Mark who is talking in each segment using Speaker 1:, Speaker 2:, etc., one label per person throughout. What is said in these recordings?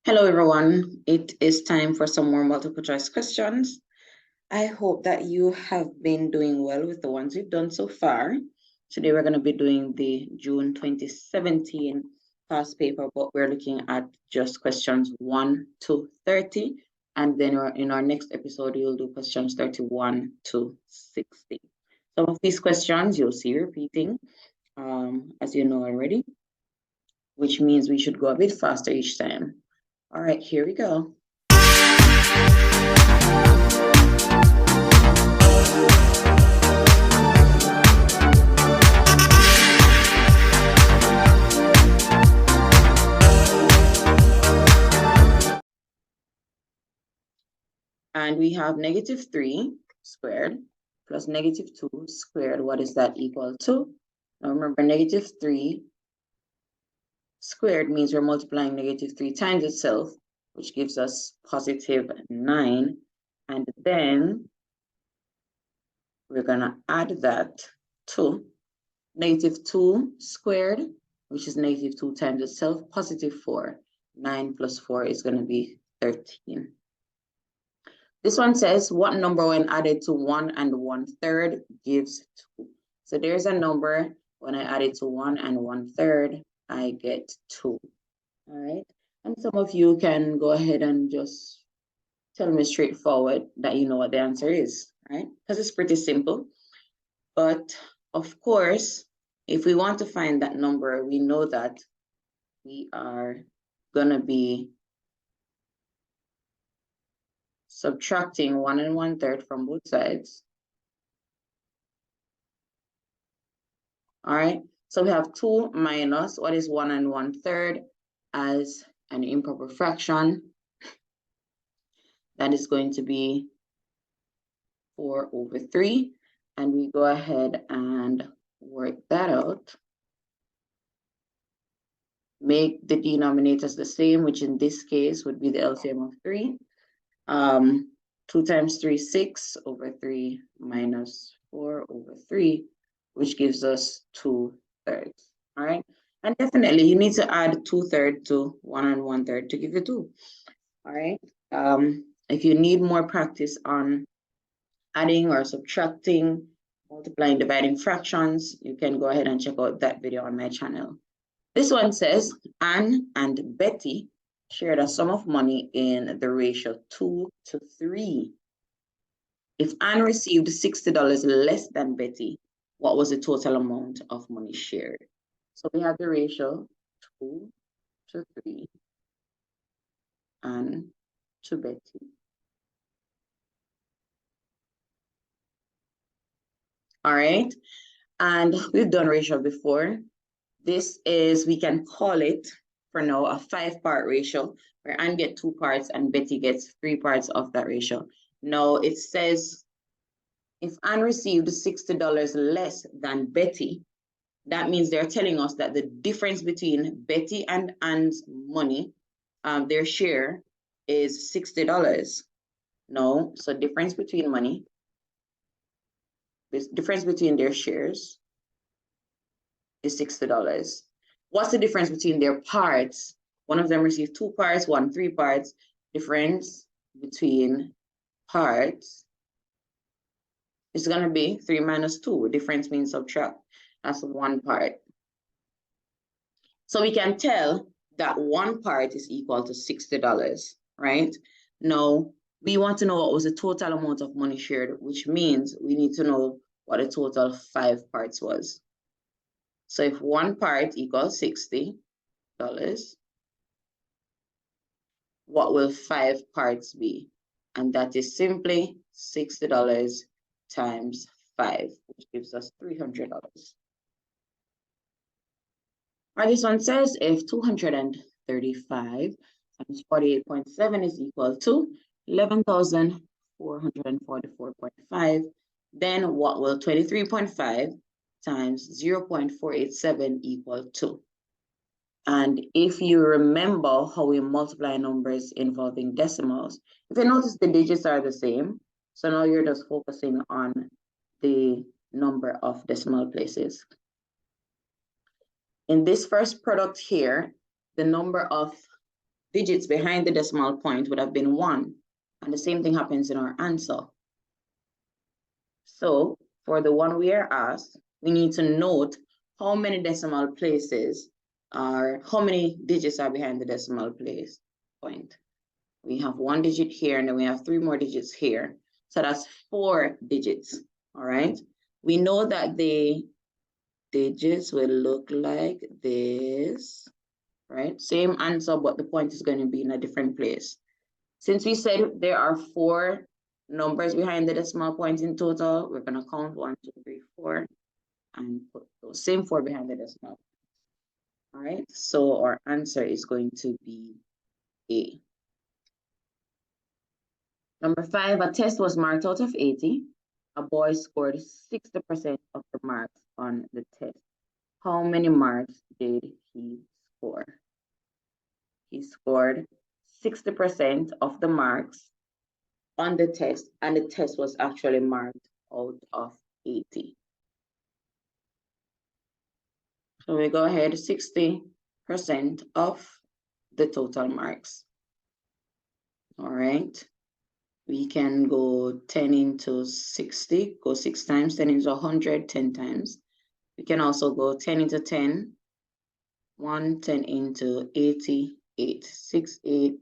Speaker 1: Hello, everyone. It is time for some more multiple choice questions. I hope that you have been doing well with the ones we've done so far. Today, we're going to be doing the June 2017 past paper, but we're looking at just questions 1 to 30. And then in our next episode, we'll do questions 31 to 60. Some of these questions you'll see repeating, as you know already, which means we should go a bit faster each time. All right, here we go. And we have -3 squared plus -2 squared. What is that equal to? Now remember, -3 squared means we're multiplying -3 times itself, which gives us +9. And then we're going to add that to -2 squared, which is -2 times itself, +4. 9 plus 4 is going to be 13. This one says, what number when added to 1 1/3 gives 2? So there's a number, when I add it to 1 1/3, I get 2. All right. And some of you can go ahead and just tell me straightforward that you know what the answer is, right? Because it's pretty simple. But of course, if we want to find that number, we know that we are going to be subtracting 1 1/3 from both sides. All right, so we have 2 minus, what is 1 1/3 as an improper fraction? That is going to be 4/3. And we go ahead and work that out. Make the denominators the same, which in this case would be the LCM of 3. 2 times 3, 6/3 minus 4/3, which gives us 2/3. All right. And definitely you need to add 2/3 to 1 1/3 to give you 2. All right. If you need more practice on adding or subtracting, multiplying, dividing fractions, you can go ahead and check out that video on my channel. This one says, Anne and Betty shared a sum of money in the ratio 2 to 3. If Anne received $60 less than Betty, what was the total amount of money shared? So we have the ratio 2 to 3, Anne to Betty. All right, and we've done ratio before. This is, we can call it for now a 5-part ratio, where Anne gets 2 parts and Betty gets 3 parts of that ratio. Now it says, if Anne received $60 less than Betty, that means they're telling us that the difference between Betty and Anne's money, their share, is $60. No, so difference between money, this difference between their shares is $60. What's the difference between their parts? One of them received 2 parts, one 3 parts. Difference between parts is going to be 3 minus 2. Difference means subtract. That's 1 part. So we can tell that 1 part is equal to $60, right? Now, we want to know what was the total amount of money shared, which means we need to know what the total 5 parts was. So if 1 part equals $60, what will 5 parts be? And that is simply $60 times 5, which gives us $300. Or this one says, if 235 times 48.7 is equal to 11,444.5, then what will 23.5 times 0.487 equal to? And if you remember how we multiply numbers involving decimals, if you notice the digits are the same, so now you're just focusing on the number of decimal places. In this first product here, the number of digits behind the decimal point would have been 1. And the same thing happens in our answer. So for the one we are asked, we need to note how many decimal places are, how many digits are behind the decimal place point. We have 1 digit here, and then we have 3 more digits here. So that's 4 digits, all right? We know that the digits will look like this, right? Same answer, but the point is going to be in a different place. Since we said there are 4 numbers behind the decimal point in total, we're going to count 1, 2, 3, 4, and put those same 4 behind the decimal. All right, so our answer is going to be A. Number 5, a test was marked out of 80. A boy scored 60% of the marks on the test. How many marks did he score? He scored 60% of the marks on the test, and the test was actually marked out of 80. So we go ahead, 60% of the total marks. All right. We can go 10 into 60, go 6 times, 10 into 100, 10 times. We can also go 10 into 10, 10 into 88, 6, 8,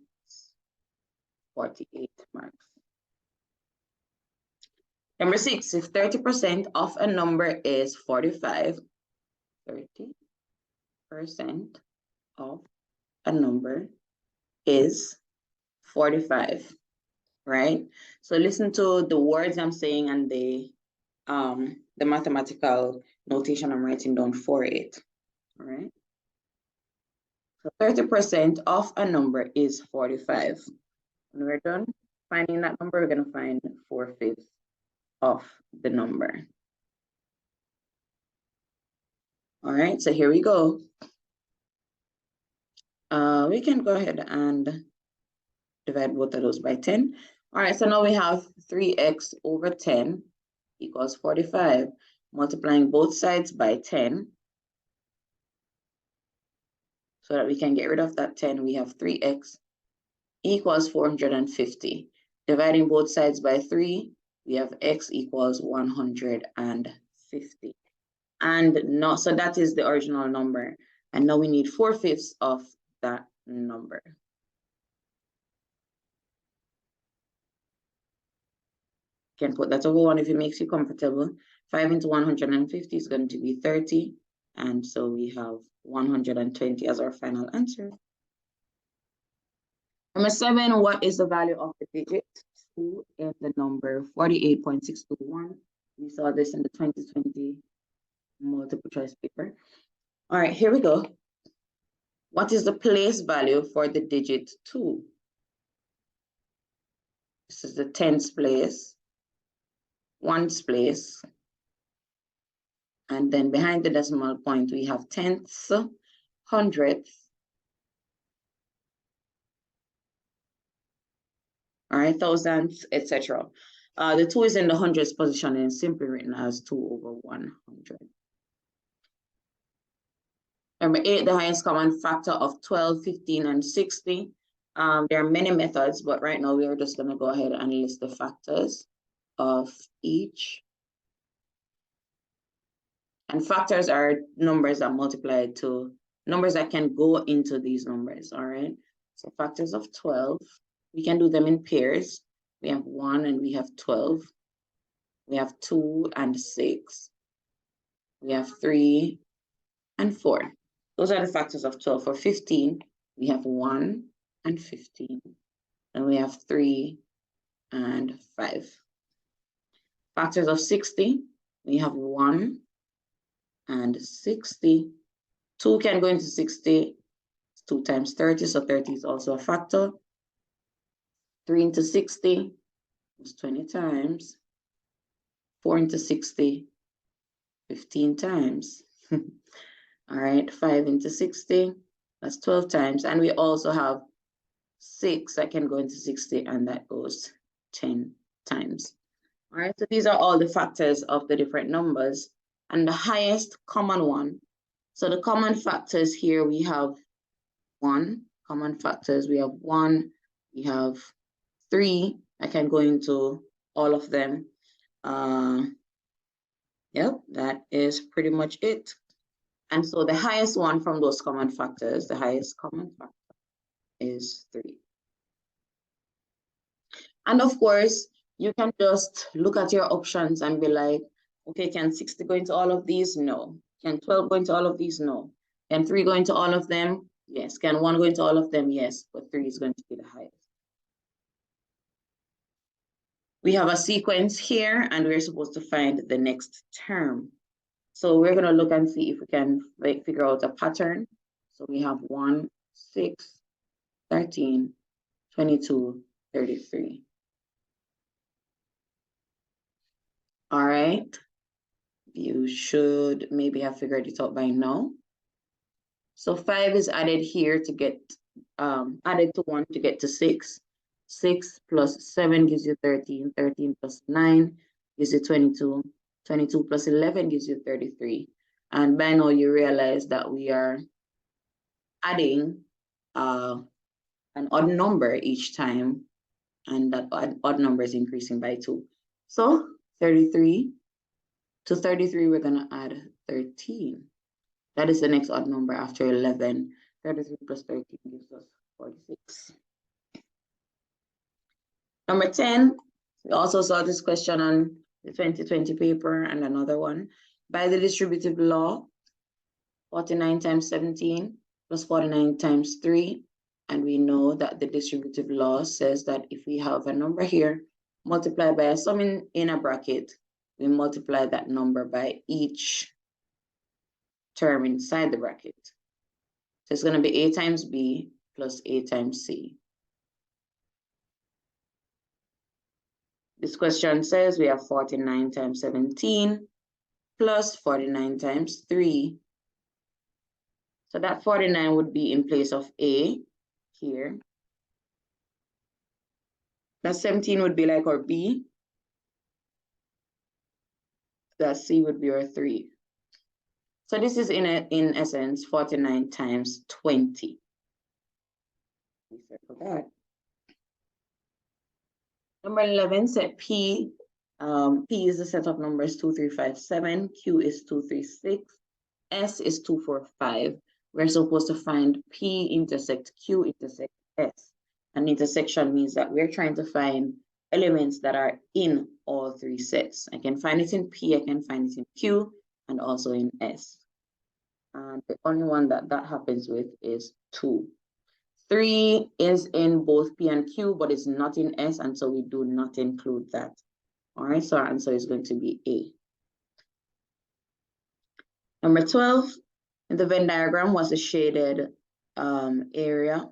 Speaker 1: 48 marks. Number 6, if 30% of a number is 45, 30% of a number is 45, right? So listen to the words I'm saying and the mathematical notation I'm writing down for it, all right? So 30% of a number is 45. When we're done finding that number, we're going to find 4/5 of the number. All right, so here we go. We can go ahead and divide both of those by 10. All right, so now we have 3x over 10 equals 45. Multiplying both sides by 10 so that we can get rid of that 10. We have 3x equals 450. Dividing both sides by 3, we have x equals 150. And now, so that is the original number. And now we need 4/5 of that number. You can put that over 1 if it makes you comfortable. 5 into 150 is going to be 30. And so we have 120 as our final answer. Number 7, what is the value of the digit 2 in the number 48.621? We saw this in the 2020 multiple choice paper. All right, here we go. What is the place value for the digit 2? This is the tens place, ones place, and then behind the decimal point, we have tenths, hundredths. All right, thousands, etc. The 2 is in the hundreds position and simply written as 2 over 100. Number 8, the highest common factor of 12, 15, and 60. There are many methods, but right now we are just going to go ahead and list the factors of each. And factors are numbers that multiply to numbers that can go into these numbers, all right? So factors of 12, we can do them in pairs. We have 1 and we have 12. We have 2 and 6. We have 3 and 4. Those are the factors of 12. For 15, we have 1 and 15. And we have 3 and 5. Factors of 60, we have 1 and 60. 2 can go into 60. 2 times 30, so 30 is also a factor. 3 into 60 is 20 times. 4 into 60, 15 times. All right, 5 into 60, that's 12 times. And we also have 6 that can go into 60, and that goes 10 times. All right, so these are all the factors of the different numbers. And the highest common one, so the common factors here, we have 1 common factors. We have 1, we have 3. I can go into all of them. Yep, that is pretty much it. And so the highest one from those common factors, the highest common factor is 3. And of course, you can just look at your options and be like, okay, can 60 go into all of these? No. Can 12 go into all of these? No. Can 3 go into all of them? Yes. Can 1 go into all of them? Yes. But 3 is going to be the highest. We have a sequence here, and we're supposed to find the next term. So we're going to look and see if we can figure out a pattern. So we have 1, 6, 13, 22, 33. All right. You should maybe have figured it out by now. So 5 is added here to get, added to 1 to get to 6. 6 plus 7 gives you 13. 13 plus 9 gives you 22. 22 plus 11 gives you 33. And by now you realize that we are adding an odd number each time, and that odd number is increasing by 2. So 33, to 33, we're going to add 13. That is the next odd number after 11. 33 plus 13 gives us 46. Number 10, we also saw this question on the 2020 paper and another one. By the distributive law, 49 times 17 plus 49 times 3. And we know that the distributive law says that if we have a number here, multiplied by a sum in a bracket, we multiply that number by each term inside the bracket. So it's going to be A times B plus A times C. This question says we have 49 times 17 plus 49 times 3. So that 49 would be in place of A here. That 17 would be like our B. That C would be our 3. So this is in essence 49 times 20. We circle that. Number 11 said P. P is the set of numbers 2, 3, 5, 7. Q is 2, 3, 6. S is 2, 4, 5. We're supposed to find P intersect Q intersect S. An intersection means that we're trying to find elements that are in all 3 sets. I can find it in P, I can find it in Q, and also in S. And the only one that happens with is 2. 3 is in both P and Q, but it's not in S, and so we do not include that. All right, so our answer is going to be A. Number 12, in the Venn diagram was the shaded area.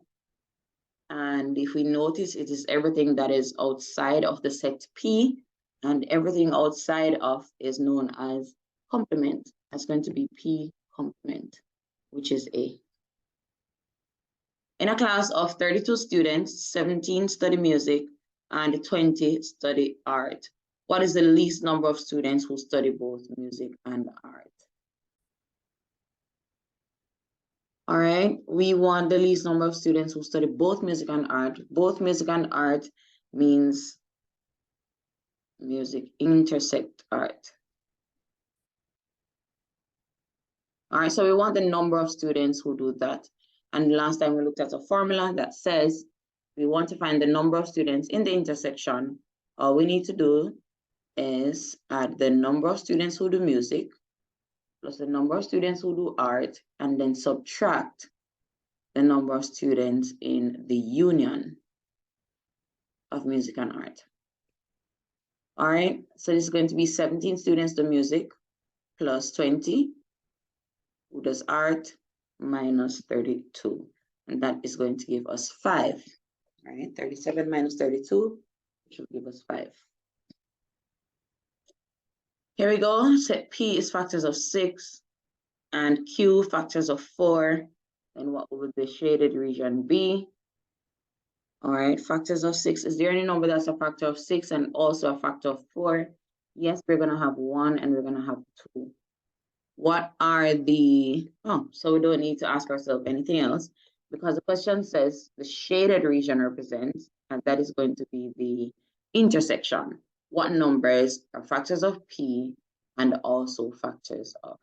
Speaker 1: And if we notice, it is everything that is outside of the set P, and everything outside of is known as complement. That's going to be P complement, which is A. In a class of 32 students, 17 study music and 20 study art. What is the least number of students who study both music and art? All right, we want the least number of students who study both music and art. Both music and art means music intersect art. All right, so we want the number of students who do that. And last time we looked at a formula that says we want to find the number of students in the intersection. All we need to do is add the number of students who do music plus the number of students who do art, and then subtract the number of students in the union of music and art. All right, so this is going to be 17 students do music plus 20 who does art minus 32. And that is going to give us 5. All right, 37 minus 32 should give us 5. Here we go. Set P is factors of 6 and Q factors of 4. And what would the shaded region be? All right, factors of 6. Is there any number that's a factor of 6 and also a factor of 4? Yes, we're going to have 1 and we're going to have 2. What are the, so we don't need to ask ourselves anything else. because the question says the shaded region represents, and that is going to be the intersection. What numbers are factors of P and also factors of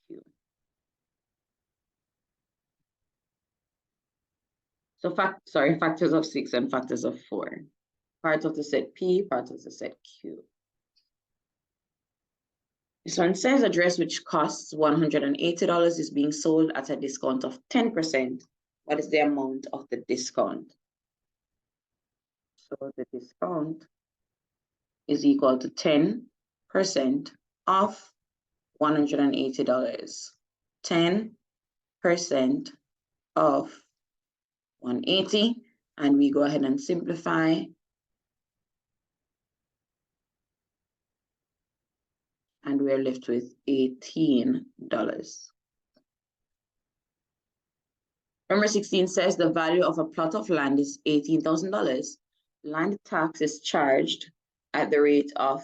Speaker 1: Q? So factors of 6 and factors of 4. Part of the set P, part of the set Q. This one says a dress which costs $180 is being sold at a discount of 10%. What is the amount of the discount? So the discount is equal to 10% off $180. 10% off 180, and we go ahead and simplify. And we're left with $18. Number 16 says the value of a plot of land is $18,000. Land tax is charged at the rate of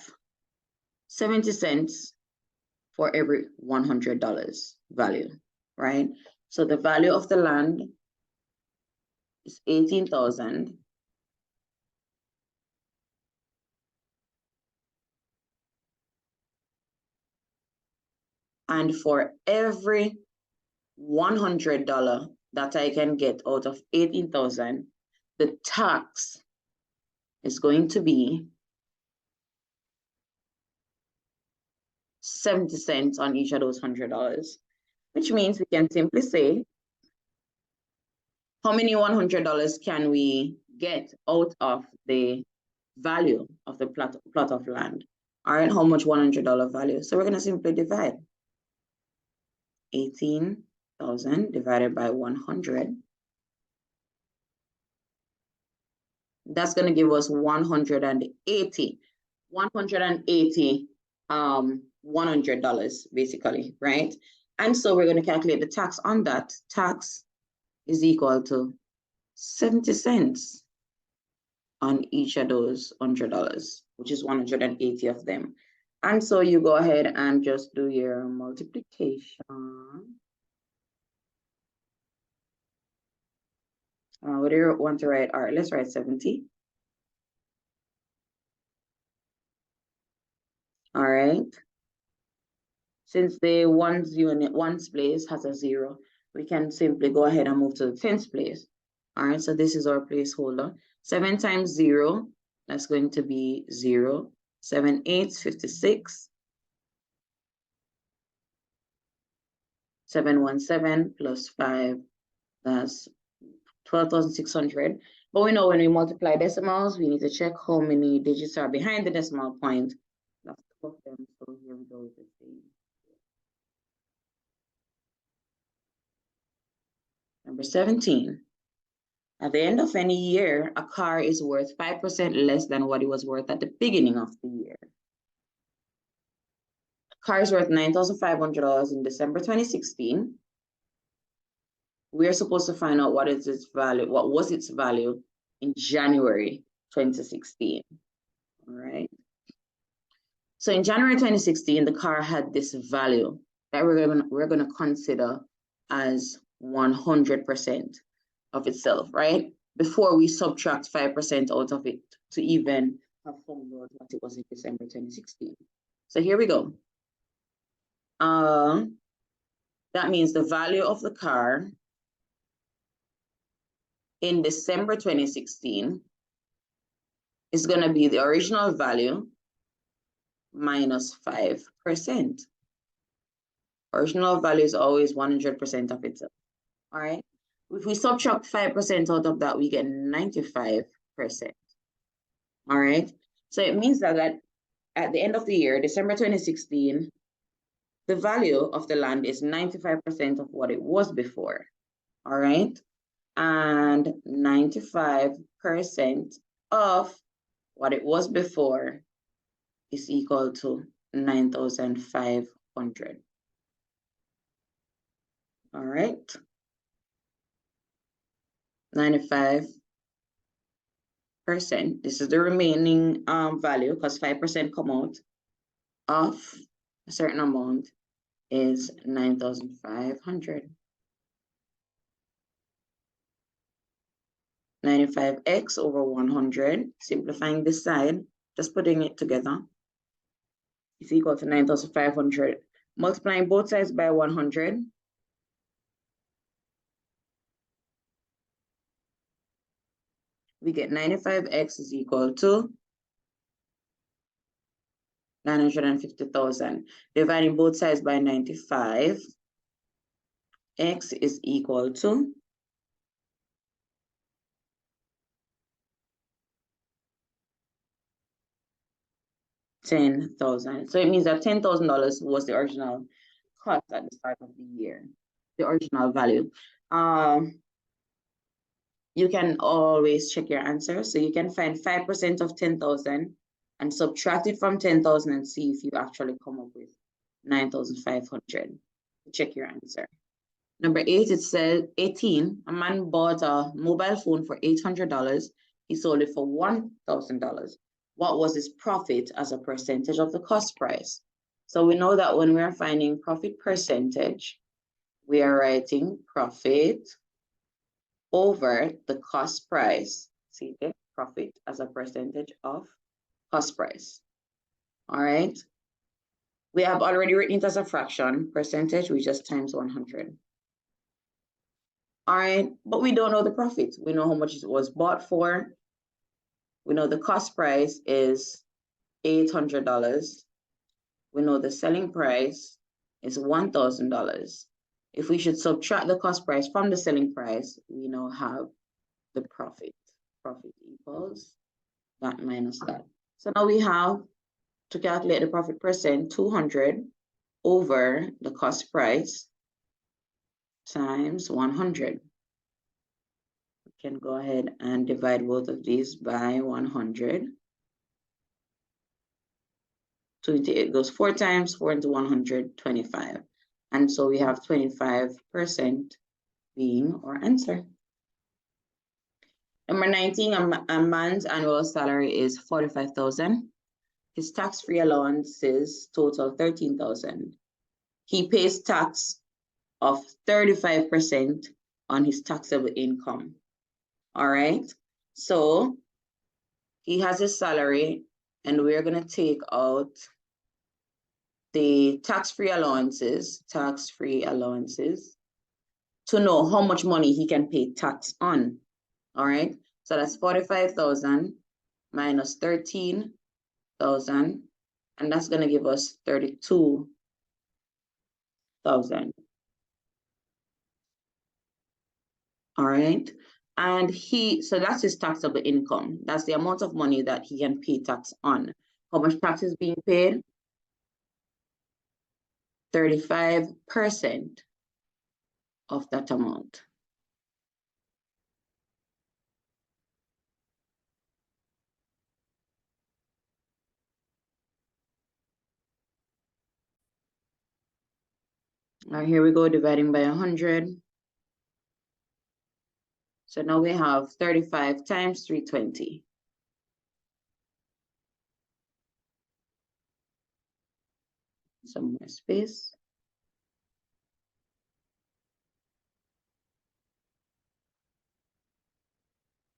Speaker 1: 70 cents for every $100 value, right? So the value of the land is 18,000. And for every $100 that I can get out of 18,000, the tax is going to be 70 cents on each of those $100, which means we can simply say, how many $100 can we get out of the value of the plot of land? All right, how much $100 value? So we're going to simply divide 18,000 divided by 100. That's going to give us 180. $100 basically, right? And so we're going to calculate the tax on that. Tax is equal to 70 cents on each of those $100, which is 180 of them. And so you go ahead and just do your multiplication. What do you want to write? All right, let's write 70. All right. Since the ones place has a 0, we can simply go ahead and move to the tens place. All right, so this is our placeholder. 7 times 0, that's going to be 0. 7 8s, 56. 717 plus 5, that's 12,600. But we know when we multiply decimals, we need to check how many digits are behind the decimal point. That's 2 of them, so here we go with the same. Number 17. At the end of any year, a car is worth 5% less than what it was worth at the beginning of the year. A car is worth $9,500 in December 2016. We're supposed to find out what is its value, what was its value in January 2016. All right. So in January 2016, the car had this value that we're gonna consider as 100% of itself, right? Before we subtract 5% out of it to even have found out what it was in December 2016. So here we go. That means the value of the car in December 2016 is going to be the original value minus 5%. Original value is always 100% of itself. All right. If we subtract 5% out of that, we get 95%. All right. So it means that at the end of the year, December 2016, the value of the land is 95% of what it was before. All right. And 95% of what it was before is equal to 9,500. All right. 95%. This is the remaining value because 5% come out of a certain amount is 9,500. 95x over 100, simplifying this side, just putting it together, is equal to 9,500. Multiplying both sides by 100, we get 95x is equal to 950,000. Dividing both sides by 95, x is equal to 10,000. So it means that $10,000 was the original cost at the start of the year, the original value. You can always check your answer. So you can find 5% of 10,000 and subtract it from 10,000 and see if you actually come up with 9,500. Check your answer. Number 8, it says 18. A man bought a mobile phone for $800. He sold it for $1,000. What was his profit as a percentage of the cost price? So we know that when we're finding profit percentage, we are writing profit over the cost price. See the profit as a percentage of cost price. All right. We have already written it as a fraction. Percentage, we just times 100. All right, but we don't know the profit. We know how much it was bought for. We know the cost price is $800. We know the selling price is $1,000. If we should subtract the cost price from the selling price, we now have the profit. Profit equals that minus that. So now we have to calculate the profit percent, 200 over the cost price times 100. We can go ahead and divide both of these by 100. 28 goes 4 times, 4 into 100, 25. And so we have 25% being our answer. Number 19, a man's annual salary is $45,000. His tax-free allowances total $13,000. He pays tax of 35% on his taxable income. All right, so he has his salary, and we're going to take out the tax-free allowances to know how much money he can pay tax on. All right, so that's 45,000 minus 13,000, and that's going to give us 32,000. All right, and so that's his taxable income. That's the amount of money that he can pay tax on. How much tax is being paid? 35% of that amount. Now here we go, dividing by 100. So now we have 35 times 320. Some more space.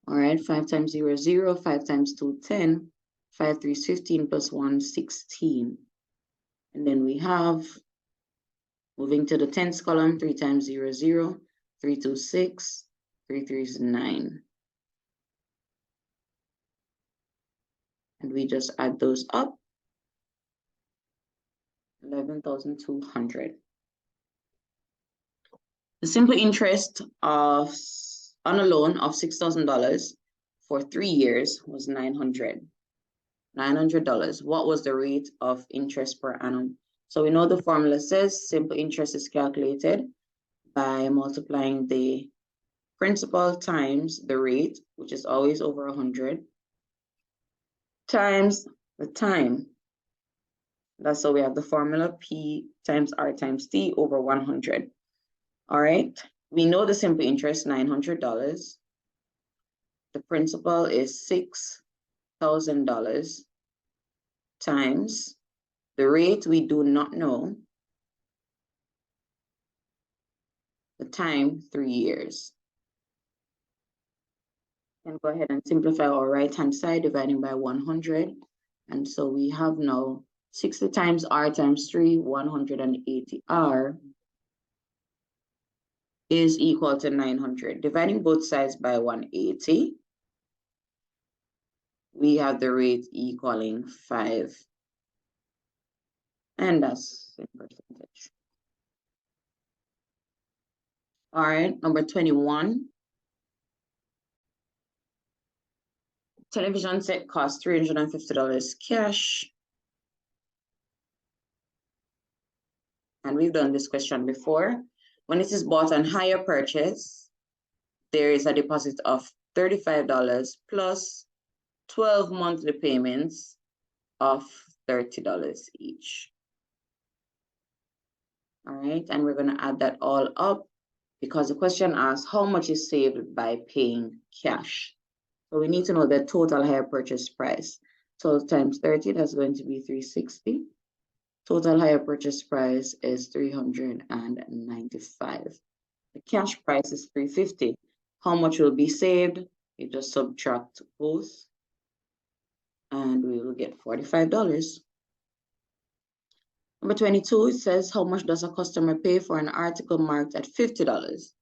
Speaker 1: All right, 5 times 0 is 0, 5 times 2, 10, 5 3 is 15, plus 1, 16. And then we have, moving to the tens column, 3 times 0 is 0, 3 2 is 6, 3 3 is 9. And we just add those up, 11,200. The simple interest on a loan of $6,000 for 3 years was $900. What was the rate of interest per annum? So we know the formula says simple interest is calculated by multiplying the principal times the rate, which is always over 100, times the time. That's so we have the formula P times R times T over 100. All right, we know the simple interest, $900. The principal is $6,000 times the rate we do not know, the time 3 years. can go ahead and simplify our right-hand side, dividing by 100. And so we have now 60 times r times 3, 180 r is equal to 900. Dividing both sides by 180, we have the rate equaling 5. And that's in percentage. All right, number 21. Television set costs $350 cash. And we've done this question before. When it is bought on hire purchase, there is a deposit of $35 plus 12 monthly payments of $30 each. All right, and we're going to add that all up because the question asks how much is saved by paying cash. So we need to know the total hire purchase price. 12 times 30, that's going to be 360. Total hire purchase price is 395. The cash price is 350. How much will be saved? You just subtract both, and we will get $45. Number 22, it says, how much does a customer pay for an article marked at $50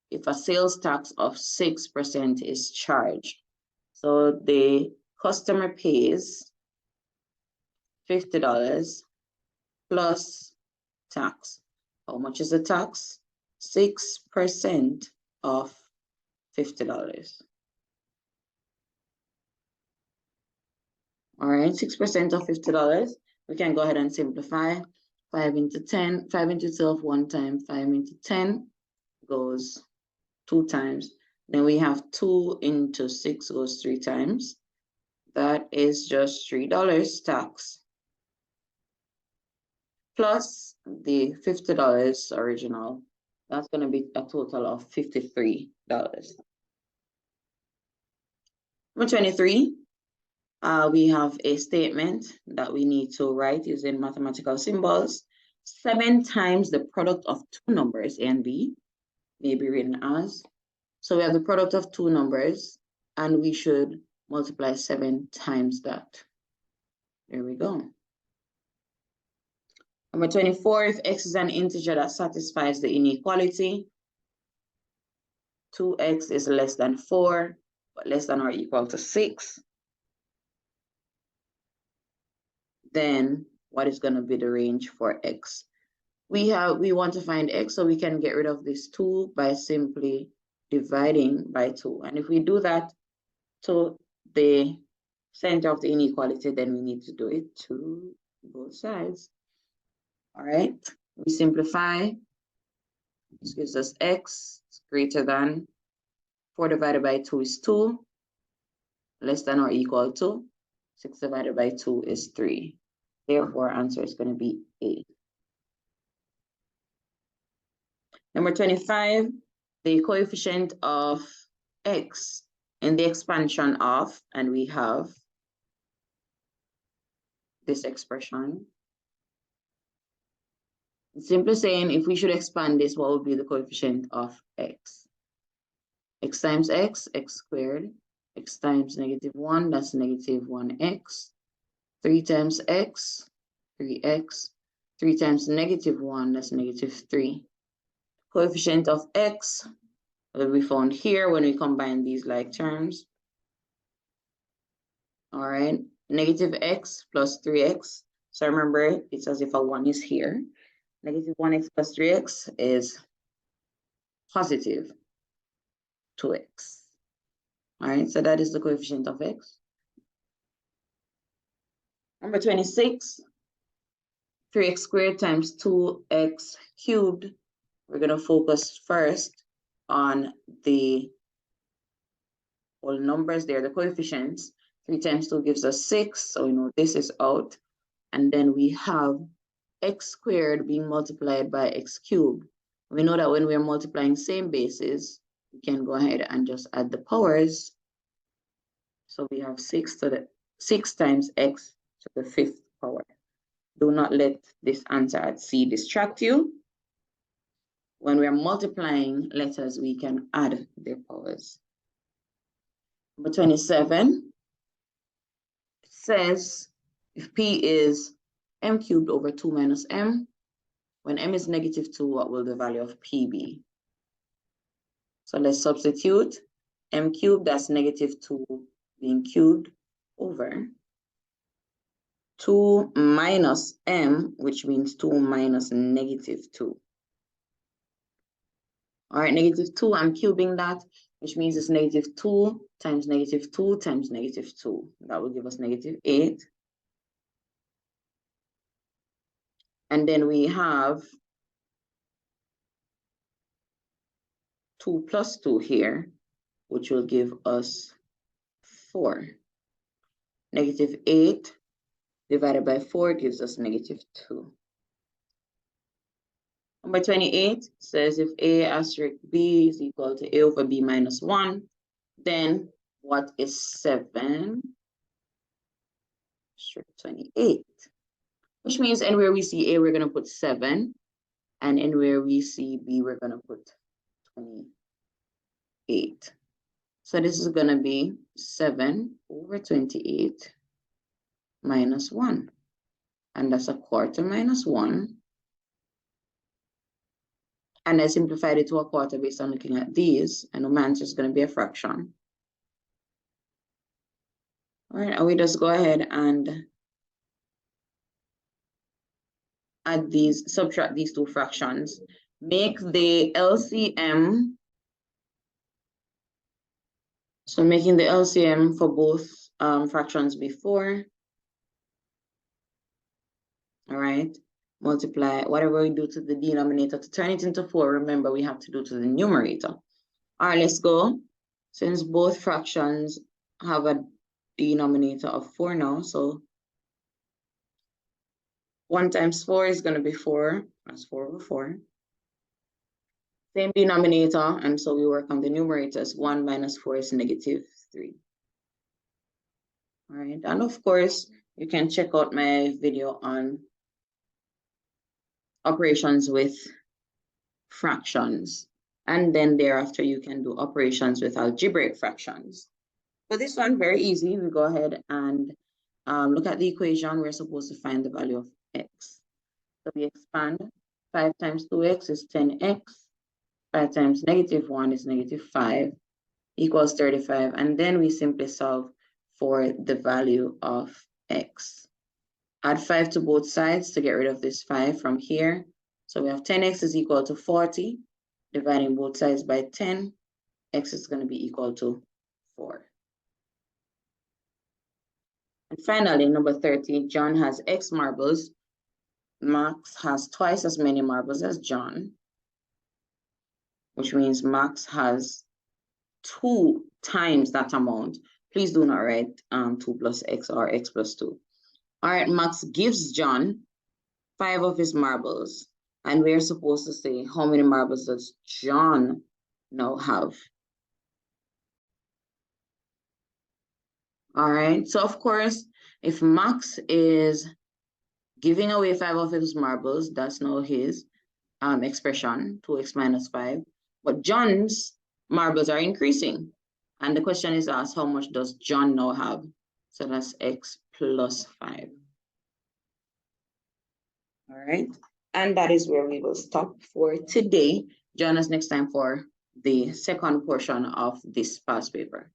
Speaker 1: if a sales tax of 6% is charged? So the customer pays $50 plus tax. How much is the tax? 6% of $50. All right, 6% of $50. We can go ahead and simplify. 5 into 10, 5 into 12 one time, 5 into 10 goes 2 times. Then we have 2 into 6 goes 3 times. That is just $3 tax. Plus the $50 original. That's going to be a total of $53. Number 23. We have a statement that we need to write using mathematical symbols. 7 times the product of 2 numbers, A and B, may be written as. So we have the product of 2 numbers, and we should multiply 7 times that. There we go. Number 24, if x is an integer that satisfies the inequality, 2x is less than 4, but less than or equal to 6, then what is going to be the range for x? We want to find x, so we can get rid of this 2 by simply dividing by 2. And if we do that to the center of the inequality, then we need to do it to both sides. All right, we simplify. This gives us x is greater than 4 divided by 2 is 2, less than or equal to 6 divided by 2 is 3. Therefore, answer is going to be A. Number 25, the coefficient of x in the expansion of, and we have this expression. It's simply saying if we should expand this, what would be the coefficient of x? X times x, x squared. X times -1, that's -1x. 3 times x, 3x. 3 times -1, that's -3. Coefficient of x will be found here when we combine these like terms. All right, -x plus 3x. So remember, it's as if a 1 is here. -1x plus 3x is positive 2x. All right, so that is the coefficient of x. Number 26, 3x squared times 2x cubed. We're going to focus first on the whole numbers there, the coefficients. 3 times 2 gives us 6, so we know this is out. And then we have x squared being multiplied by x cubed. We know that when we're multiplying same bases, we can go ahead and just add the powers. So we have 6 times x to the 5th power. Do not let this answer at C distract you. When we're multiplying letters, we can add their powers. Number 27 says if P is m cubed over 2 minus m, when m is negative 2, what will the value of P be? So let's substitute m cubed, that's negative 2 being cubed, over 2 minus m, which means 2 minus negative 2. All right, negative 2, I'm cubing that, which means it's negative 2 times negative 2 times negative 2. That will give us negative 8. And then we have 2 plus 2 here, which will give us 4. Negative 8 divided by 4 gives us negative 2. Number 28 says if A asterisk B is equal to A over B minus 1, then what is 7 asterisk 28? Which means anywhere we see A, we're going to put 7. And anywhere we see B, we're going to put 28. So this is going to be 7 over 28 minus 1. And that's a quarter minus 1. And I simplified it to a quarter based on looking at these. And my answer is going to be a fraction. All right, and we just go ahead and add these, subtract these two fractions. Make the LCM. So making the LCM for both fractions before. All right, multiply whatever we do to the denominator to turn it into 4. Remember, we have to do to the numerator. All right, let's go. Since both fractions have a denominator of 4 now, so 1 times 4 is going to be 4. That's 4 over 4. Same denominator, and so we work on the numerators. 1 minus 4 is negative 3. All right, and of course, you can check out my video on operations with fractions. And then thereafter, you can do operations with algebraic fractions. For this one, very easy. We go ahead and look at the equation. We're supposed to find the value of x. So we expand. 5 times 2x is 10x. 5 times negative 1 is negative 5 equals 35. And then we simply solve for the value of x. Add 5 to both sides to get rid of this 5 from here. So we have 10x is equal to 40. Dividing both sides by 10, x is going to be equal to 4. And finally, number 30, John has x marbles. Max has twice as many marbles as John, which means Max has 2 times that amount. Please do not write 2 plus x or x plus 2. All right, Max gives John 5 of his marbles. And we're supposed to say how many marbles does John now have? All right, so of course, if Max is giving away 5 of his marbles, that's now his expression, 2x minus 5. But John's marbles are increasing. And the question is asked, how much does John now have? So that's x plus 5. All right, and that is where we will stop for today. Join us next time for the second portion of this past paper.